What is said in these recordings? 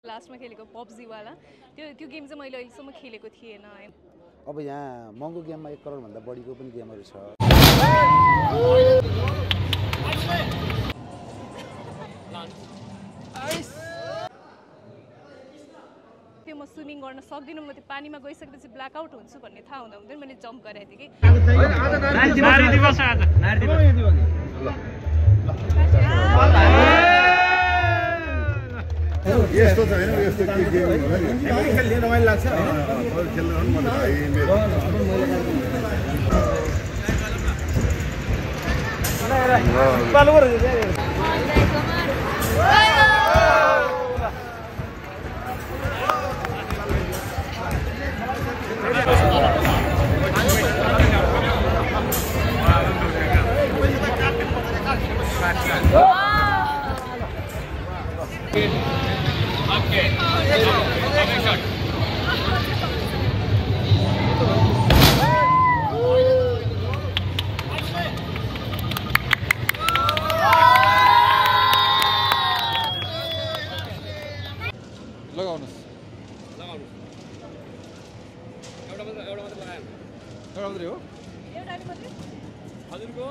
लास्टमा खेलेको पब्जी वाला त्यो गेम चाहिँ मैले अहिलेसम्म खेलेको थिएन हैन। अब यहाँ महँगो गेममा 1 करोड भन्दा बढीको पनि गेमहरु छ। त्यो म स्विमिङ गर्न सक्दिनँ, म त्यो पानीमा गइसकेपछि ब्ल्याक आउट हुन्छु भन्ने थाहा हुँदा हुँदैन मैले जम्प गरेको थिएँ कि। नारी दिवस आज नारी दिवस यस्तो छ हैन यस्तो के गेम होला नि खेल्न रमाइलो लाग्छ हैन खेल्न पनि मन भाइ मेरो पालो गरे Okay. Shot. लगाउनुस् एउटा मात्र लगाएँ एउटा मात्रै हो एउटाले मात्रै हजुरको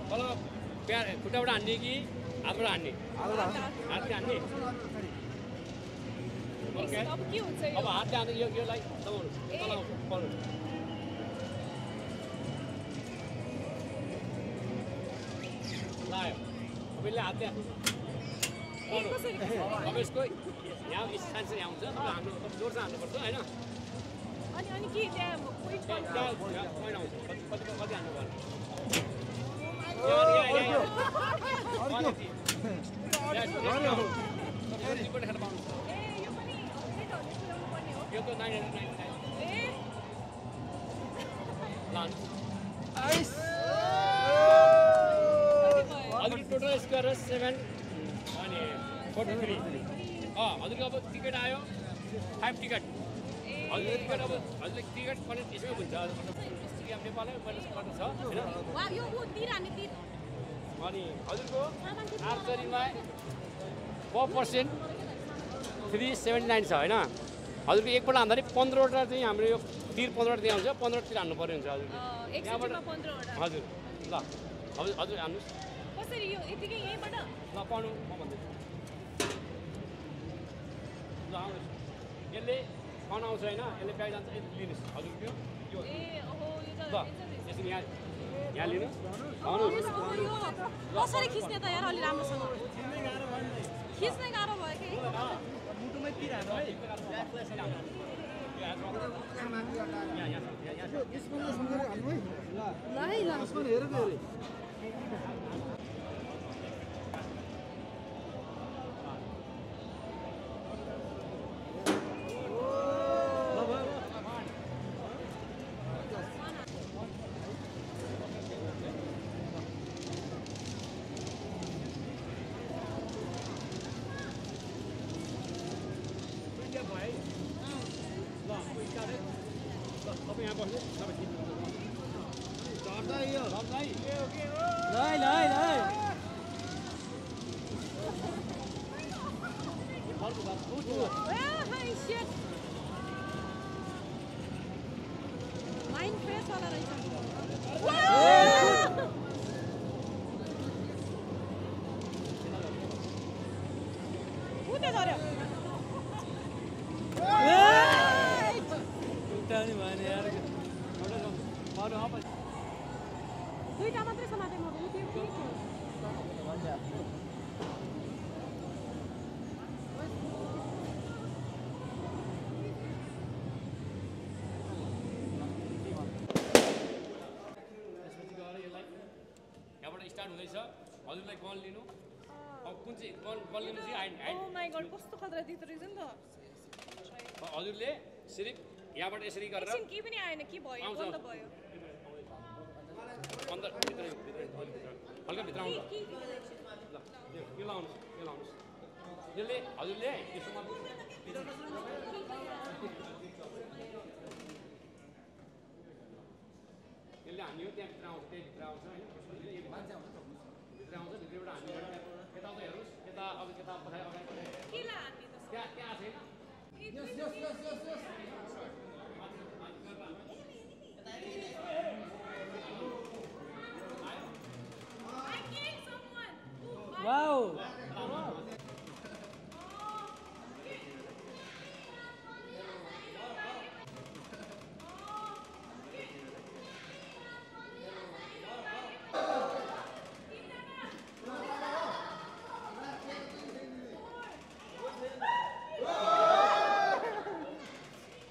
तल प्यार खुट्टाबाट हान्ने कि हातबाट हान्ने हातले हान्ने अब के हुन्छ यो? अब हातले हान्ने योलाई दबाउनु तल पर्नु लायो अब यसले हातले अब यसको यहाँ स्थान चाहिँ यहाँ हुन्छ हाम्रो जोरसँग हान्नुपर्छ होइन अनि के त्यहाँ पोइन्ट पोइन्ट आउँछ कति हान्नु पर्ने यो त 999 टोटल स्कोर 7 अनि 43 हजुरको अब टिकट आयो 5 टिकट हजुरको टिकट अब हजुरले टिकट कलेक्ट यसमै हुन्छ नेपालमै पर्छ होइन अनि हजुरको आर्चरीमा 4% 379 छ होइन हजुरको एकपल्ट हान्दा 15वटा चाहिँ हाम्रो यो तिर 15वटा त्यहाँ हुन्छ 15वटा तिर हान्नु पर्ने हुन्छ हजुरले त्यहाँबाट हजुर ल हजुर हान्नुहोस् कसरी यो यतिकै यहीँबाट ल पाउनु म भन्दैछु ल आउनुहोस् यसले पाउनु आउँछ होइन यसले ब्याग जान्छ लिनुहोस् हजुरको यो ल यसरी यहाँ लिनुहोस् आउनुहोस् कसरी खिच्ने त यार अलि राम्रोसँग खिच्नै गाह्रो भयो कि मुटुमै तिर हान्नु है तपाईँ यहाँ बस्नु तपाईँ माइन्ड फ्रेस होला रहेछ दुईटा मात्रै समाते म त्यो के यहाँबाट स्टार्ट हुँदैछ हजुरलाई गन लिनु अब कुन चाहिँ गन लिनु चाहिँ ओ माय गॉड कस्तो खतरा दिँदो रहेछ नि त हजुरले सिर्फ यहाँबाट यसरी गरेर एकछिन के पनि आएन के भयो बन्द भयो हल्का भित्र आउनु ल यो लाउनुहोस् यसले हजुरले यसमा यसले हान्यो त्यहाँभित्र आउँछ त्यहीभित्र आउँछ होइन भित्र आउँछ भित्रबाट हान्यो यता हेर्नुहोस् यता अब यता पठायो अगाडि Wow!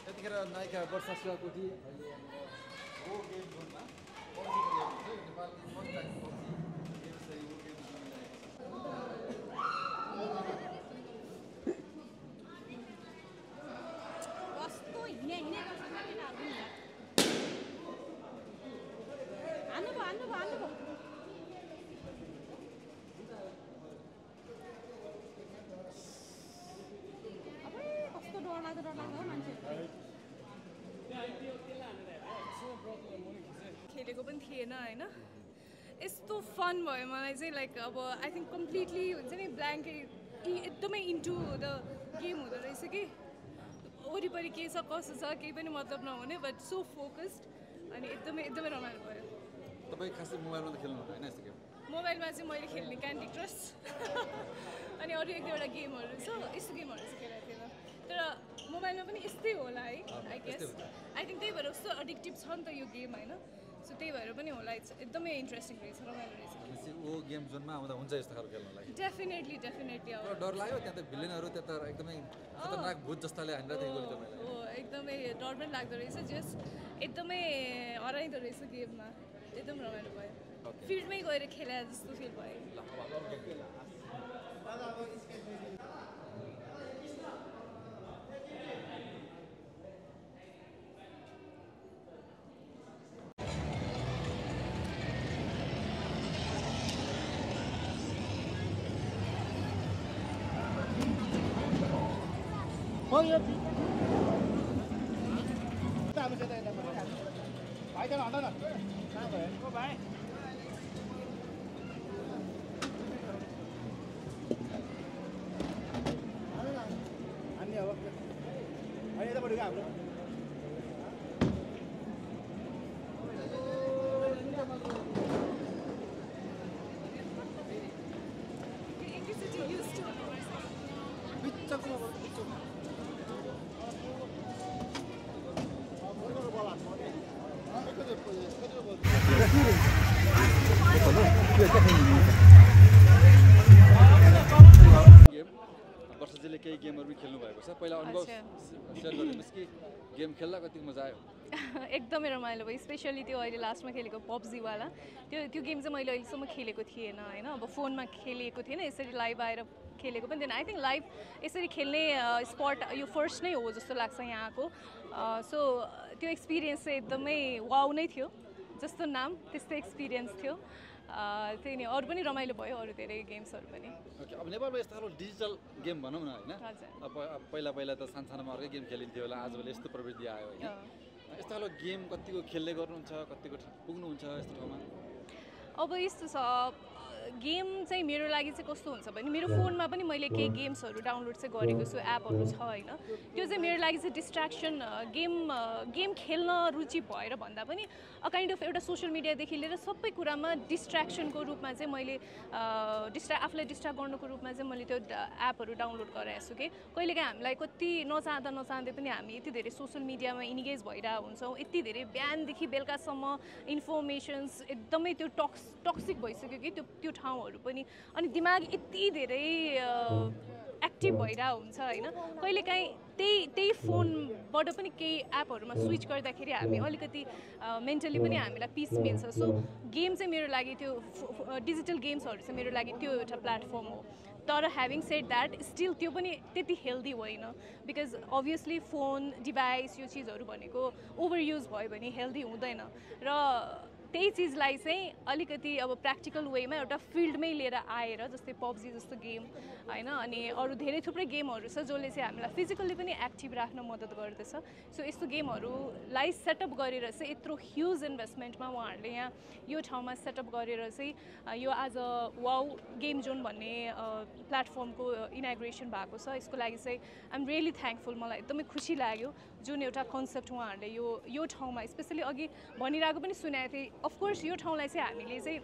यतिखेर नायिका वर्षा शिवाकोटी अहिले गो गेम जोनमा खेलेको पनि थिएन होइन यस्तो फन भयो मलाई चाहिँ लाइक अब आई थिङ्क कम्प्लिटली हुन्छ नि ब्ल्याङ्कै एकदमै इन्टु द गेम हुँदो रहेछ कि वरिपरि के छ कसो छ केही पनि मतलब नहुने बट सो फोकस्ड अनि एकदमै एकदमै रमाइलो भयो तपाईँ खासै मोबाइलमा त खेल्नु होइन यस्तो गेम मोबाइलमा चाहिँ मैले खेल्ने क्यान्डी क्रस अनि अरू एक दुईवटा गेमहरू छ यस्तो गेमहरू चाहिँ खेलेको थिएन तर मोबाइलमा पनि यस्तै होला है आई गेस आई थिङ्क त्यही भएर कस्तो एडिक्टिभ छ नि त यो गेम होइन सो त्यही भएर पनि होला एकदमै इन्ट्रेस्टिङ रहेछ रमाइलो रहेछ ओ गेम जोनमा आउँदा हुन्छ यस्तो खालको खेल्नलाई डेफिनेटली अब डर लाग्यो त्यहाँ त भिलेनहरू त्यहाँ त एकदमै खतरनाक भूत जस्ताले हानेर थियो गोली तपाईँलाई हो एकदमै डर पनि लाग्दो रहेछ जस एकदमै हराइदो रहेछ गेममा एकदम रमाइलो भयो फिल्डमै गएर खेला जस्तो फिल भयो वर्षाजीले केही गेमहरू पनि खेल्नु भएको छ पहिला अनुभव सेयर गरिदिनुहोस् कि गेम खेल्दा कतिको मजा आयो एकदमै रमाइलो भयो स्पेसली त्यो अहिले लास्टमा खेलेको पब्जीवाला त्यो गेम चाहिँ मैले अहिलेसम्म खेलेको थिएन होइन अब फोनमा खेलेको थिएन यसरी लाइभ आएर खेलेको पनि थिएन आई थिङ्क लाइभ यसरी खेल्ने स्पट यो फर्स्ट नै हो जस्तो लाग्छ यहाँको सो त्यो एक्सपिरियन्स चाहिँ एकदमै वाउ नै थियो जस्तो नाम त्यस्तै एक्सपिरियन्स थियो त्यही नै अरू पनि रमाइलो भयो अरू धेरै गेम्सहरू पनि ओके अब नेपालमा यस्तो खालको डिजिटल गेम भनौँ न होइन अब पहिला त सानसानोमा अर्कै गेम खेलिन्थ्यो होला आजभोलि यस्तो प्रवृत्ति आयो होइन यस्तो खालको गेम कतिको खेल्दै गर्नुहुन्छ कतिको पुग्नुहुन्छ यस्तो ठाउँमा अब यस्तो छ गेम चाहिँ मेरो लागि चाहिँ कस्तो हुन्छ भने मेरो फोनमा पनि मैले केही गेम्सहरू डाउनलोड चाहिँ गरेको छु एपहरू छ होइन त्यो चाहिँ मेरो लागि चाहिँ डिस्ट्र्याक्सन गेम खेल्न रुचि भएर भन्दा पनि अ काइन्ड अफ एउटा सोसियल मिडियादेखि लिएर सबै कुरामा डिस्ट्र्याक्सनको रूपमा चाहिँ मैले आफूलाई डिस्ट्र्याक्ट गर्नुको रूपमा चाहिँ मैले त्यो एपहरू डाउनलोड गराएको छु कि कहिलेकाहीँ हामीलाई कति नचाहँदै पनि हामी यति धेरै सोसियल मिडियामा इन्गेज भइरहेको हुन्छौँ यति धेरै बिहानदेखि बेलुकासम्म इन्फर्मेसन्स एकदमै त्यो टक्सिक भइसक्यो कि त्यो ठाउँहरू पनि अनि दिमाग यति धेरै एक्टिभ भइरहेको हुन्छ होइन कहिलेकाहीँ त्यही फोनबाट पनि केही एपहरूमा स्विच गर्दाखेरि हामी अलिकति मेन्टली पनि हामीलाई पिस मिल्छ सो गेम चाहिँ मेरो लागि त्यो डिजिटल गेम्सहरू चाहिँ मेरो लागि त्यो एउटा प्लेटफर्म हो तर ह्याभिङ सेड द्याट स्टिल त्यो पनि त्यति हेल्दी होइन बिकज अभियसली फोन डिभाइस यो चिजहरू भनेको ओभर युज भयो भने हेल्दी हुँदैन र त्यही चिजलाई चाहिँ अलिकति अब प्र्याक्टिकल वेमा एउटा फिल्डमै लिएर आएर जस्तै पब्जी जस्तो गेम होइन अनि अरू धेरै थुप्रै गेमहरू छ जसले चाहिँ हामीलाई फिजिकल्ली पनि एक्टिभ राख्न मद्दत गर्दछ सो यस्तो गेमहरूलाई सेटअप गरेर चाहिँ यत्रो ह्युज इन्भेस्टमेन्टमा उहाँहरूले यहाँ यो ठाउँमा सेटअप गरेर चाहिँ यो आज वाउ गेम जोन भन्ने प्लेटफर्मको इनाग्रेसन भएको छ यसको लागि चाहिँ आइ एम रियली थ्याङ्कफुल मलाई एकदमै खुसी लाग्यो जुन एउटा कन्सेप्ट उहाँहरूले यो ठाउँमा स्पेसली अघि भनिरहेको पनि सुनेको थिएँ अफकोर्स यो ठाउँलाई चाहिँ हामीले चाहिँ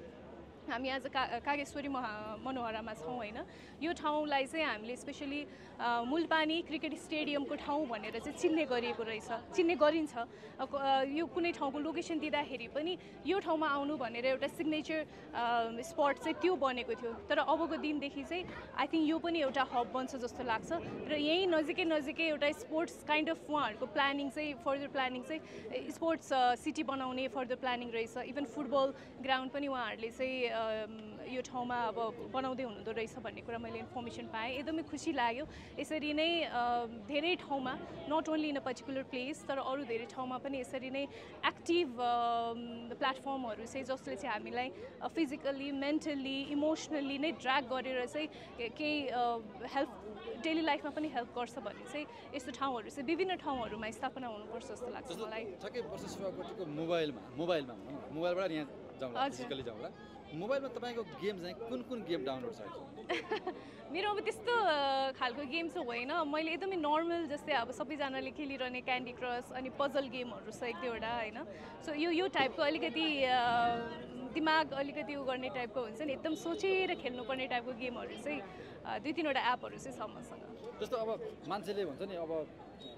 हामी आज कागेश्वरी मनोहरामा छौँ होइन यो ठाउँलाई चाहिँ हामीले स्पेसली मुलपानी क्रिकेट स्टेडियमको ठाउँ भनेर चाहिँ चिन्ने गरिएको रहेछ चिन्ने गरिन्छ यो कुनै ठाउँको लोकेसन दिँदाखेरि पनि यो ठाउँमा आउनु भनेर एउटा सिग्नेचर स्पट चाहिँ त्यो बनेको थियो तर अबको दिनदेखि चाहिँ आई थिङ्क यो पनि एउटा हब बन्छ जस्तो लाग्छ र यहीँ नजिकै एउटा स्पोर्ट्स काइन्ड अफ उहाँहरूको प्लानिङ चाहिँ फर्दर प्लानिङ चाहिँ स्पोर्ट्स सिटी बनाउने फर्दर प्लानिङ रहेछ इभन फुटबल ग्राउन्ड पनि उहाँहरूले चाहिँ यो ठाउँमा अब बनाउँदै हुनुहुँदो रहेछ भन्ने कुरा मैले इन्फर्मेसन पाएँ एकदमै खुसी लाग्यो यसरी नै धेरै ठाउँमा not only in a particular place तर अरू धेरै ठाउँमा पनि यसरी नै एक्टिभ प्लेटफर्महरू चाहिँ जसले चाहिँ हामीलाई फिजिकल्ली मेन्टल्ली इमोसनल्ली नै ड्र्याग गरेर चाहिँ केही हेल्प डेली लाइफमा पनि हेल्प गर्छ भन्ने चाहिँ यस्तो ठाउँहरू चाहिँ विभिन्न ठाउँहरूमा स्थापना हुनुपर्छ जस्तो लाग्छ मलाई ठ्याक्कै वर्ष सुरुवातको मोबाइलबाट यहाँ जाउँला फिजिकली जाउँला मोबाइलमा तपाईँको गेम चाहिँ कुन गेम डाउनलोड छ मेरो अब त्यस्तो खालको गेम चाहिँ होइन मैले एकदमै नर्मल जस्तै अब सबैजनाले खेलिरहने क्यान्डी क्रस अनि पजल गेमहरू छ एक दुईवटा होइन सो यो टाइपको अलिकति दिमाग अलिकति उ गर्ने टाइपको हुन्छ नि एकदम सोचेर खेल्नुपर्ने टाइपको गेमहरू चाहिँ दुई तिनवटा एपहरू चाहिँ छ मसँग जस्तो अब मान्छेले भन्छ नि अब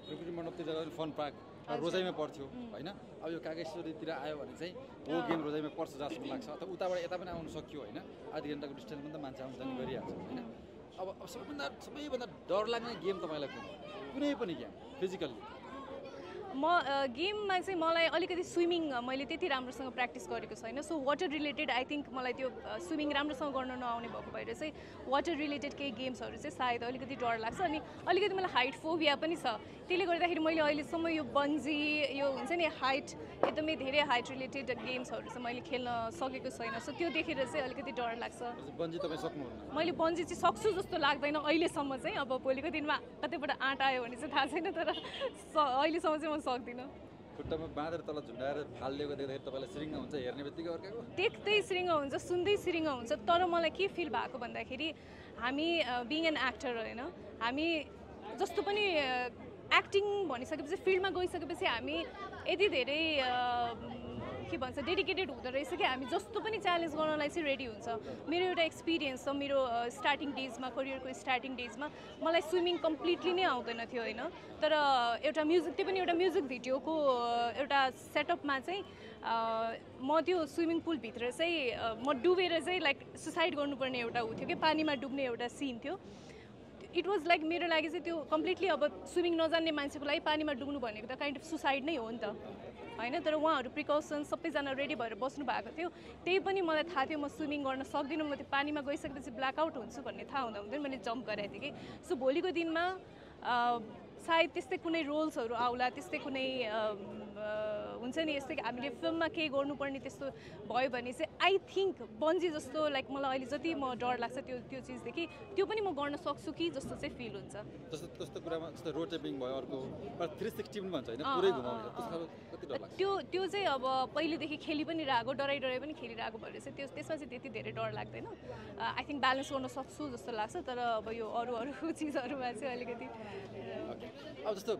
प्रकृति मण्डपतिर जाँदा फन पार्क रोजाइमा पर्थ्यो होइन अब यो कागेश्वरीतिर आयो भने चाहिँ हो गेम रोजाइमा पर्छ जस्तो लाग्छ अथवा उताबाट यता पनि आउनु सक्यो होइन आधी घन्टाको डिस्टेन्समा त मान्छे आउनु जाने गरिहाल्छ होइन अब सबैभन्दा डर लाग्ने गेम तपाईँलाई कुनै पनि गेम फिजिकल्ली गेममा चाहिँ मलाई अलिकति स्विमिङ मैले त्यति राम्रोसँग प्र्याक्टिस गरेको छैन so water related I think मलाई त्यो स्विमिङ राम्रोसँग गर्न नआउने भएको भएर चाहिँ वाटर रिलेटेड केही गेम्सहरू चाहिँ सायद अलिकति डर लाग्छ अनि अलिकति मलाई हाइट फोबिया पनि छ त्यसले गर्दाखेरि मैले अहिलेसम्म यो बन्जी यो हुन्छ नि हाइट एकदमै धेरै हाइट रिलेटेड गेम्सहरू चाहिँ मैले खेल्न सकेको छैन सो त्यो देखेर चाहिँ अलिकति डर लाग्छ मैले बन्जी चाहिँ सक्छु जस्तो लाग्दैन अहिलेसम्म चाहिँ अब भोलिको दिनमा कतैबाट आँट आयो भने चाहिँ थाहा छैन तर अहिलेसम्म चाहिँ म सक्दिनँ खुट्टामा बाँधेर तल झुन्डाएर फालिदिएको देख्दाखेरि तपाईँलाई सिरिङ्ग हुन्छ हेर्ने बित्तिकै अर्काको देख्दै सिरिङ्ग हुन्छ सुन्दै सिरिङ्ग हुन्छ तर मलाई के फिल भएको भन्दाखेरि हामी बिङ एन एक्टर होइन हामी जस्तो पनि एक्टिङ भनिसकेपछि फिल्डमा गइसकेपछि हामी यति धेरै के भन्छ डेडिकेटेड हुँदो रहेछ कि हामी जस्तो पनि च्यालेन्ज गर्नलाई चाहिँ रेडी हुन्छ मेरो एउटा एक्सपिरियन्स छ मेरो स्टार्टिङ डेजमा करियरको स्टार्टिङ डेजमा मलाई स्विमिङ कम्प्लिटली नै आउँदैन थियो होइन तर एउटा म्युजिक त्यो पनि एउटा म्युजिक भिडियोको एउटा सेटअपमा चाहिँ म त्यो स्विमिङ पुलभित्र चाहिँ म डुबेर चाहिँ लाइक सुसाइड गर्नुपर्ने एउटा उ थियो कि पानीमा डुब्ने एउटा सिन थियो इट वाज लाइक मेरो लागि चाहिँ त्यो कम्प्लिटली अब स्विमिङ नजान्ने मान्छेको लागि पानीमा डुब्नु भनेको त काइन्ड अफ सुसाइड नै हो नि त होइन तर उहाँहरू प्रिकसन्स सबैजना रेडी भएर बस्नु भएको थियो त्यही पनि मलाई थाहा थियो म स्विमिङ गर्न सक्दिनँ म त्यो पानीमा गइसकेपछि ब्ल्याकआउट हुन्छु भन्ने थाहा हुँदा हुँदैन मैले जम्प गराएको थिएँ कि सो भोलिको दिनमा सायद त्यस्तै कुनै रोल्सहरू आउला त्यस्तै कुनै हुन्छ नि यस्तै हामीले फिल्ममा केही गर्नुपर्ने त्यस्तो भयो भने चाहिँ आई थिङ्क बन्जी जस्तो लाइक मलाई अहिले जति म डर लाग्छ त्यो चिजदेखि त्यो पनि म गर्न सक्छु कि जस्तो चाहिँ फिल हुन्छ जस्तो कुरामा जस्तो रोटेपिङ भयो अर्को 360 पनि भन्छ हैन पुरै घुमाउने त्यस्तो कति डर लाग्छ त्यो चाहिँ अब पहिलेदेखि खेली पनि रहेको डराइ पनि खेलिरहेको भएर चाहिँ त्यसमा चाहिँ त्यति धेरै डर लाग्दैन आई थिङ्क ब्यालेन्स गर्न सक्छु जस्तो लाग्छ तर अब यो अरू चिजहरूमा चाहिँ अलिकति अब जस्तो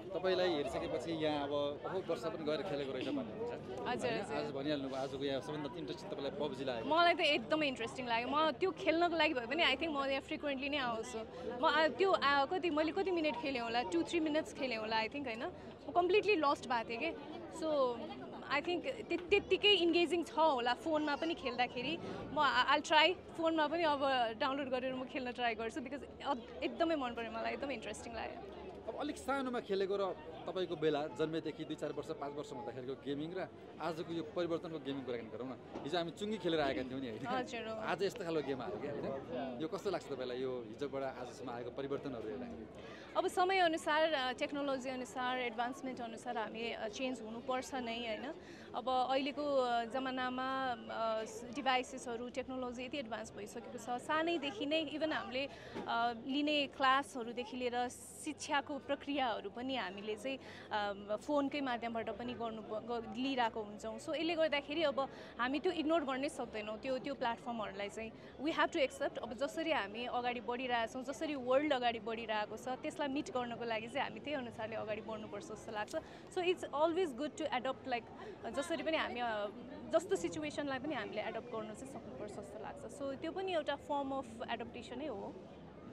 तपाईलाई हेरिसकेपछि यहाँ अब बहुत वर्ष पनि गएर खेलेको रहेछ भन्ने हुन्छ हजुर आज भनिहाल्नु आजको यहाँ सबैभन्दा इन्ट्रेस्टिङ तपाईँलाई पब्जी लाग्यो मलाई त एकदमै इन्ट्रेस्टिङ लाग्यो म त्यो खेल्नको लागि भयो भने आई थिङ्क म यहाँ फ्रिक्वेन्टली नै आउँछु म त्यो मैले कति मिनट खेलेँ होला 2-3 मिनट्स खेलेँ होला आई थिङ्क होइन म कम्प्लिटली लस्ट भएको थिएँ कि सो आई थिङ्क त्यत्तिकै इन्गेजिङ छ होला फोनमा पनि खेल्दाखेरि म आल ट्राई फोनमा पनि अब डाउनलोड गरेर म खेल्न ट्राई गर्छु बिकज एकदमै मन पऱ्यो मलाई एकदमै इन्ट्रेस्टिङ लाग्यो अब अलिक सानोमा खेलेको र तपाईँको बेला जन्मेदेखि 2-4 वर्ष 5 वर्ष हुँदाखेरिको गेमिङ र आजको यो परिवर्तनको गेमिङ कुराकानी गरौँ न हिजो हामी चुङ्गी खेलेर आएका थियौँ नि होइन आज यस्तो खालको गेम आयो क्या होइन यो कस्तो लाग्छ तपाईँलाई यो हिजोबाट आजसम्म आएको परिवर्तनहरू हेर्दाखेरि अब समयअनुसार टेक्नोलोजी अनुसार एडभान्समेन्ट अनुसार हामी चेन्ज हुनुपर्छ नै होइन अब अहिलेको जमानामा डिभाइसेसहरू टेक्नोलोजी यति एडभान्स भइसकेको छ सानैदेखि नै इभन हामीले लिने क्लासहरूदेखि लिएर शिक्षाको प्रक्रियाहरू पनि हामीले चाहिँ फोनकै माध्यमबाट पनि लिइरहेको हुन्छौँ सो यसले गर्दाखेरि अब हामी त्यो इग्नोर गर्नै सक्दैनौँ त्यो प्लेटफर्महरूलाई चाहिँ वी हेभ टु एक्सेप्ट अब जसरी हामी अगाडि बढिरहेछौँ जसरी वर्ल्ड अगाडि बढिरहेको छ त्यसलाई मिट गर्नको लागि चाहिँ हामी त्यही अनुसारले अगाडि बढ्नुपर्छ जस्तो लाग्छ so it's always good to adapt like जसरी पनि हामी जस्तो सिचुएसनलाई पनि हामीले एडप्ट गर्नु चाहिँ सक्नुपर्छ जस्तो लाग्छ सो त्यो पनि एउटा फर्म अफ एडप्टेसनै हो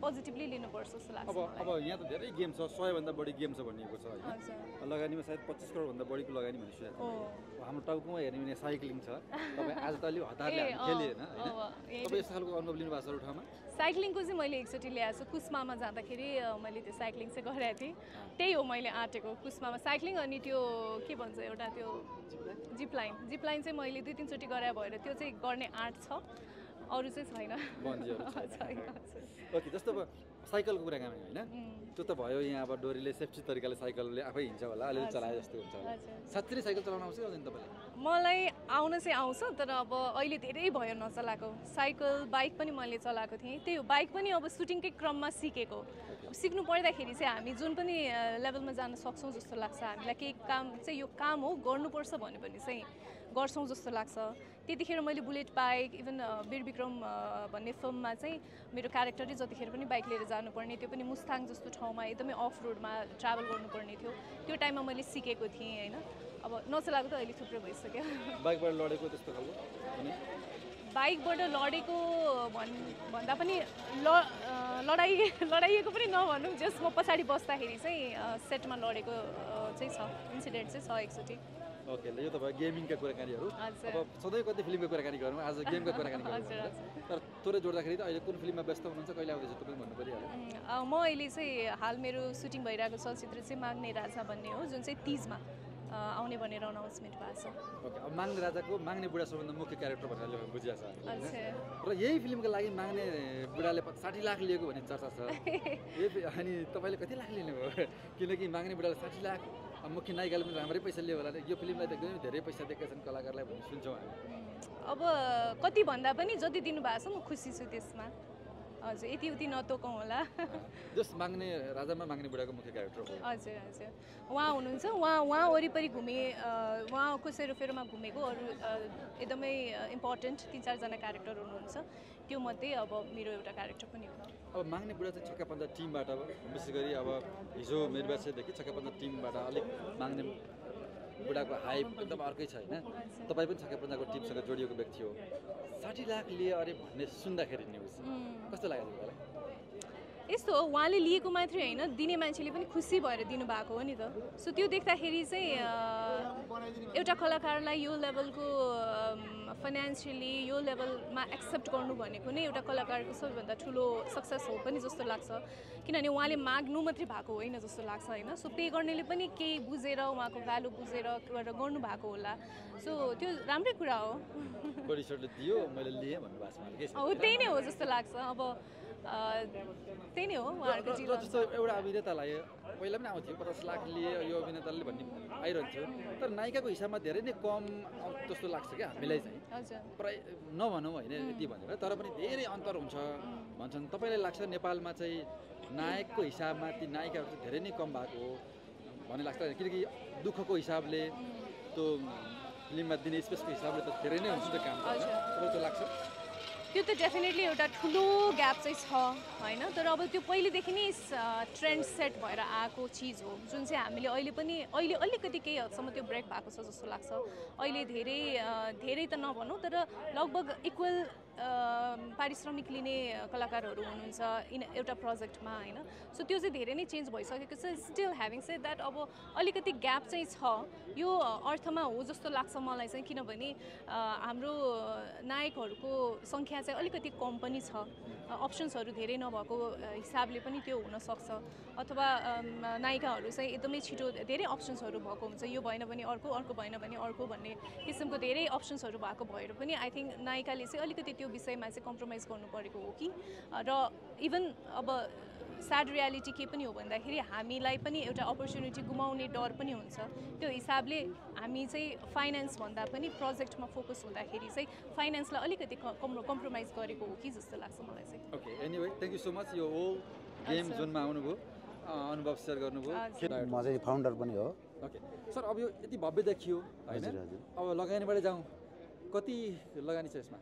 पोजिटिभली लिनुपर्छ जस्तो लाग्छ अब यहाँ त धेरै गेम छ 100 भन्दा बढी गेम छ भनिएको छ हैन लगानीमा सायद 25 करोड भन्दा बढीको लगानी भन्ने सुनेको छु हाम्रो टाउकोमा हेर्ने भने साइक्लिङ छ तपाईँ आज त अलि हतारले हामी खेले हैन तपाईँ यस्तो खालको अनुभव लिनु भएको छ ठाउँमा साइक्लिङको चाहिँ मैले एकचोटि ल्याएको छु कुस्मामा जाँदाखेरि मैले त्यो साइक्लिङ चाहिँ गरेको थिएँ त्यही हो मैले आँटेको कुस्मामा साइक्लिङ अनि त्यो के भन्छ एउटा त्यो जिपलाइन चाहिँ मैले 2-3 चोटि गराए भएर त्यो चाहिँ गर्ने आँट छ अरू चाहिँ छैन ओके जस्तो अब साइकलको कुरा गर्ने होइन त्यो त भयो यहाँ अब डोरीले सेफ्टी तरिकाले साइकलले आफै हिँड्छ होला अलिअलि चलाए जस्तो हुन्छ होला साँच्चै नै साइकल चलाउन आउँछ कि तपाईँलाई मलाई आउन चाहिँ आउँछ तर अब अहिले धेरै भयो नचलाएको साइकल बाइक पनि मैले चलाएको थिएँ त्यही हो बाइक पनि अब सुटिङकै क्रममा सिकेको सिक्नु पर्दाखेरि चाहिँ हामी जुन पनि लेभलमा जान सक्छौँ जस्तो लाग्छ हामीलाई केही काम चाहिँ यो काम हो गर्नुपर्छ भने पनि चाहिँ गर्छौँ जस्तो लाग्छ त्यतिखेर मैले बुलेट बाइक इभन वीर विक्रम भन्ने फिल्ममा चाहिँ मेरो क्यारेक्टरै जतिखेर पनि बाइक लिएर जानुपर्ने त्यो पनि मुस्ताङ जस्तो ठाउँमा एकदमै अफ रोडमा ट्राभल गर्नुपर्ने थियो त्यो टाइममा मैले सिकेको थिएँ होइन अब नचलाएको त अहिले थुप्रो भइसक्यो बाइकबाट लडेको त्यस्तो खालको बाइकबाट लडेको भन्दा पनि लडाइएको पनि नभनौँ जस म पछाडि बस्दाखेरि चाहिँ सेटमा लडेको चाहिँ छ इन्सिडेन्ट चाहिँ छ एकचोटि ओके यो त भयो गेमिङका कुराकानीहरू अब सधैँ कति फिल्मको कुराकानी गरौँ आज गेमको कुराकानी गरौँ तर तोरे जोड्दाखेरि त अहिले कुन फिल्ममा व्यस्त हुनुहुन्छ कहिले आउँदैछ तपाईँ भन्नु परिहाल्यो म अहिले चाहिँ हाल मेरो सुटिङ भइरहेको चलचित्र चाहिँ माग्ने राजा भन्ने हो जुन चाहिँ 30 मा आउने भनेर अनाउन्समेन्ट भएको छ ओके अब माग्ने राजाको माग्ने बुढा सबभन्दा मुख्य क्यारेक्टर भनेर बुझिएको छ र यही फिल्मको लागि माग्ने बुढाले 60 लाख लिएको भन्ने चर्चा छ अनि तपाईँले कति लाख लिनुभयो किनकि माग्ने बुढाले 60 लाख मुख्य नायिकाले पनि राम्रै पैसा लियो होला यो फिल्मलाई त एकदमै धेरै पैसा दिएका छन् कलाकारलाई भन्ने सुन्छौँ हामी अब कति भन्दा पनि जति दिनुभएको छ म खुसी छु त्यसमा हजुर यति उति नतोकौँ होला जस माग्ने राजामा माग्ने बुढाको मुख्य क्यारेक्टर हो हजुर उहाँ हुनुहुन्छ उहाँ वरिपरि घुमे उहाँको सेरोफेरोमा घुमेको अरू एकदमै इम्पोर्टेन्ट 3-4 जना क्यारेक्टर हुनुहुन्छ त्यो मध्ये अब मेरो एउटा क्यारेक्टर पनि हो अब माग्ने बुढा चाहिँ छक्का पन्जा टिमबाट विशेष गरी अब हिजो मेरो बाछदेखि छक्का पन्जा टिमबाट अलिक माग्ने बुढाको हाइप एकदम अर्कै छ होइन तपाईँ पनि छक्का पन्जाको टिमसँग जोडिएको व्यक्ति हो 60 लाख लिए अरे भन्ने सुन्दाखेरि न्युज कस्तो लाग्यो तपाईँलाई यस्तो हो उहाँले लिएको मात्रै होइन दिने मान्छेले पनि खुसी भएर दिनुभएको हो नि त सो त्यो देख्दाखेरि चाहिँ एउटा कलाकारलाई यो लेभलको फाइनेन्सियली यो लेभलमा एक्सेप्ट गर्नु भनेको नै एउटा कलाकारको सबैभन्दा ठुलो सक्सेस हो पनि जस्तो लाग्छ किनभने उहाँले माग्नु मात्रै भएको होइन जस्तो लाग्छ होइन सो पे गर्नेले पनि केही बुझेर उहाँको भ्यालु बुझेर गर्नुभएको होला सो त्यो राम्रै कुरा हो दियो मैले लिएँ भन्नुभएको हो त्यही नै हो जस्तो लाग्छ अब त्यही नै हो उहाँहरूको जीवन जस्तो एउटा अभिनेतालाई पहिला पनि आउँथ्यो 50 लाख लिए यो अभिनेताले भन्ने आइरहन्थ्यो तर नायिकाको हिसाबमा धेरै नै कम जस्तो लाग्छ क्या हामीलाई चाहिँ प्राय नभनौँ होइन यति भनेर तर पनि धेरै अन्तर हुन्छ भन्छन् तपाईँलाई लाग्छ नेपालमा चाहिँ नायकको हिसाबमा ती नायिकाहरू चाहिँ धेरै नै कम भएको हो भन्ने लाग्छ किनकि दुःखको हिसाबले त्यो फिल्ममा दिने स्पेसको हिसाबले त धेरै नै हुन्छ त्यो काम तपाईँलाई त्यो लाग्छ त्यो त डेफिनेटली एउटा ठुलो ग्याप चाहिँ छ होइन तर अब त्यो पहिलेदेखि नै ट्रेन्ड सेट भएर आएको चिज हो जुन चाहिँ हामीले अहिले अलिकति केही हदसम्म त्यो ब्रेक भएको छ जस्तो लाग्छ अहिले धेरै त नभनौँ तर लगभग इक्वल पारिश्रमिक लिने कलाकारहरू हुनुहुन्छ एउटा प्रोजेक्टमा होइन सो त्यो चाहिँ धेरै नै चेन्ज भइसकेको छ स्टिल ह्याभिङ सेड द्याट अब अलिकति ग्याप चाहिँ छ यो अर्थमा हो जस्तो लाग्छ मलाई चाहिँ किनभने हाम्रो नायकहरूको सङ्ख्या चाहिँ अलिकति कम पनि छ अप्सन्सहरू धेरै नभएको हिसाबले पनि त्यो हुनसक्छ अथवा नायिकाहरू चाहिँ एकदमै छिटो धेरै अप्सन्सहरू भएको हुन्छ यो भएन भने अर्को भएन भने अर्को भन्ने किसिमको धेरै अप्सन्सहरू भएको भएर पनि आई थिङ्क नायिकाले चाहिँ अलिकति त्यो विषयमा चाहिँ कम्प्रोमाइज गर्नु परेको हो कि र इभन अब स्याड रियालिटी के पनि हो भन्दाखेरि हामीलाई पनि एउटा अपर्च्युनिटी गुमाउने डर पनि हुन्छ। त्यो हिसाबले हामी चाहिँ फाइनेन्स भन्दा पनि प्रोजेक्टमा फोकस हुँदाखेरि चाहिँ फाइनेन्सलाई अलिकति कम्प्रोमाइज गरेको हो कि जस्तो लाग्छ मलाई चाहिँ। Okay anyway thank you so much यो होल गेम जोनमा आउनुभयो अनुभव सेयर गर्नुभयो। म चाहिँ फाउन्डर पनि हो। ओके सर अब यो यति भव्य देखियो होइन अब लगानीबाट जाउँ कति लगानी छ यसमा?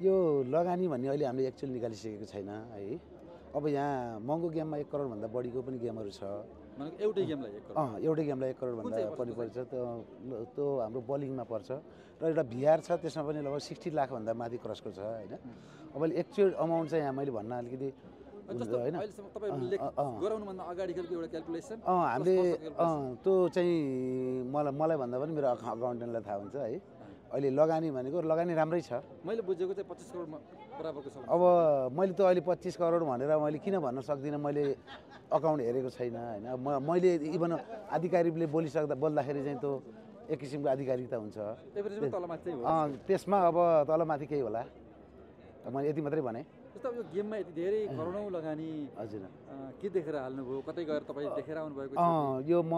यो लगानी भन्ने अहिले हामीले एक्चुअली निकालिसकेको छैन है। अब यहाँ महँगो गेममा 1 करोडभन्दा बढीको पनि गेमहरू छ। एउटै गेमलाई 1 करोड? एउटै गेमलाई 1 करोडभन्दा पनि पर्छ। त्यो हाम्रो बलिङमा पर्छ र एउटा VR छ त्यसमा पनि लगभग 60 लाखभन्दा माथि क्रसको छ होइन। अब एक्चुअल अमाउन्ट चाहिँ यहाँ मैले भन्न अलिकति होइन गराउनुभन्दा अगाडि एउटा क्यालकुलेसन हामीले त्यो चाहिँ मलाई भन्दा पनि मेरो अकाउन्टेन्टलाई थाहा हुन्छ है। अहिले लगानी भनेको लगानी राम्रै छ। मैले बुझेको चाहिँ 25 करोड बराबरको छ। अब मैले त अहिले 25 करोड भनेर मैले किन भन्न सक्दिनँ, मैले अकाउन्ट हेरेको छैन होइन। मैले इभन आधिकारिकले बोल्दाखेरि चाहिँ त्यो एक किसिमको आधिकारिकता हुन्छ। त्यसमा अब तलमाथि केही होला, मैले यति मात्रै भने। जस्तो यो गेममा यति धेरै करोडौँ लगानी हजुर के देखेर हाल्नुभयो? कतै गएर तपाईँ देखेर आउनुभएको? यो म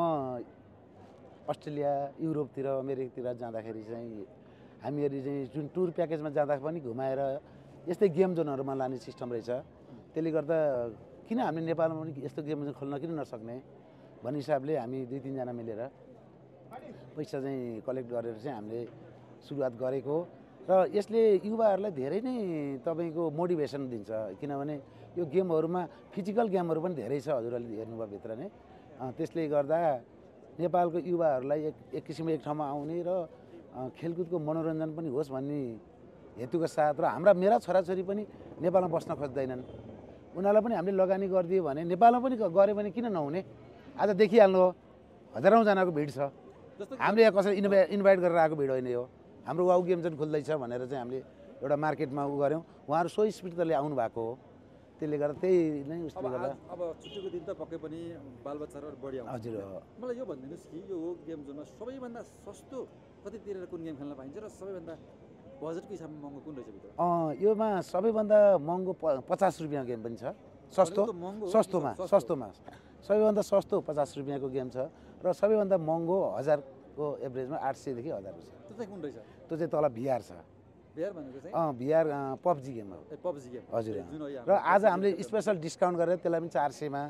अस्ट्रेलिया युरोपतिर अमेरिकातिर जाँदाखेरि चाहिँ हामीहरू चाहिँ जुन टुर प्याकेजमा जाँदा पनि घुमाएर यस्तै गेम जोनहरूमा लाने सिस्टम रहेछ। त्यसले गर्दा किन हामीले नेपालमा पनि यस्तो गेम जोन खोल्न किन नसक्ने भन्ने हिसाबले हामी 2-3 जना मिलेर पैसा चाहिँ कलेक्ट गरेर चाहिँ हामीले सुरुवात गरेको र यसले युवाहरूलाई धेरै नै तपाईँको मोटिभेसन दिन्छ। किनभने यो गेमहरूमा फिजिकल गेमहरू पनि धेरै छ, हजुरहरूले हेर्नुभयो भित्र नै। त्यसले गर्दा नेपालको युवाहरूलाई एक किसिमको एक ठाउँमा आउने र खेलकुदको मनोरञ्जन पनि होस् भन्ने हेतुको साथ र मेरा छोराछोरी पनि नेपालमा बस्न खोज्दैनन्, उनीहरूलाई पनि हामीले लगानी गरिदियो भने नेपालमा पनि गऱ्यो भने किन नहुने? आज देखिहाल्नु हो हजारौँ जनाको भिड छ। हामीले यहाँ कसरी इन्भाइट गरेर आएको भिड होइन, यो हाम्रो वाउ गेम जोन खुल्दैछ भनेर चाहिँ हामीले एउटा मार्केटमा गऱ्यौँ, उहाँहरू सो स्पिडले आउनु भएको हो। त्यसले गर्दा त्यही नै उसले गर्दा अब छुट्टीको दिन त पक्कै पनि बालबच्चाहरू बढी आउँछ। हजुर मलाई यो भनिदिनुहोस् कि यो गेम जोनमा सबैभन्दा सस्तो कति तिरेर कुन गेम खेल्न पाइन्छ र सबैभन्दा बजेटको हिसाबमा महँगो कुन रहेछ भित्र? योमा सबैभन्दा महँगो 50 रुपियाँ गेम पनि छ। सस्तोमा सबैभन्दा सस्तो 50 रुपियाँको गेम छ र सबैभन्दा महँगो 1000 को एभरेजमा 800 देखि 1000 छ। त्यो चाहिँ कुन रहेछ? त्यो चाहिँ तल VR छ। VR भनेको चाहिँ VR PUBG गेम हो। PUBG गेम हजुर। र आज हामीले स्पेसल डिस्काउन्ट गरेर त्यसलाई पनि 400 मा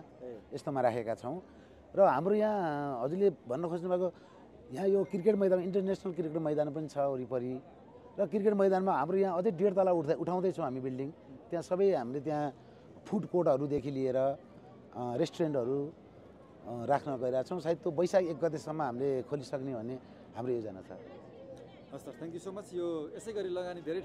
यस्तोमा राखेका छौँ। र हाम्रो यहाँ हजुरले भन्न खोज्नु भएको यहाँ यो क्रिकेट मैदान इन्टरनेसनल क्रिकेट मैदान पनि छ वरिपरि र क्रिकेट मैदानमा हाम्रो यहाँ अझै 1.5 तला उठाउँदैछौँ हामी बिल्डिङ। त्यहाँ सबै हामीले त्यहाँ फुड कोर्टहरूदेखि लिएर रेस्टुरेन्टहरू राख्न गइरहेका छौँ। सायद त्यो वैशाख 1 गतेसम्म हामीले खोलिसक्ने भन्ने हाम्रो योजना छ। हस् sir thank you so much. यो यसै गरी लगानी धेरै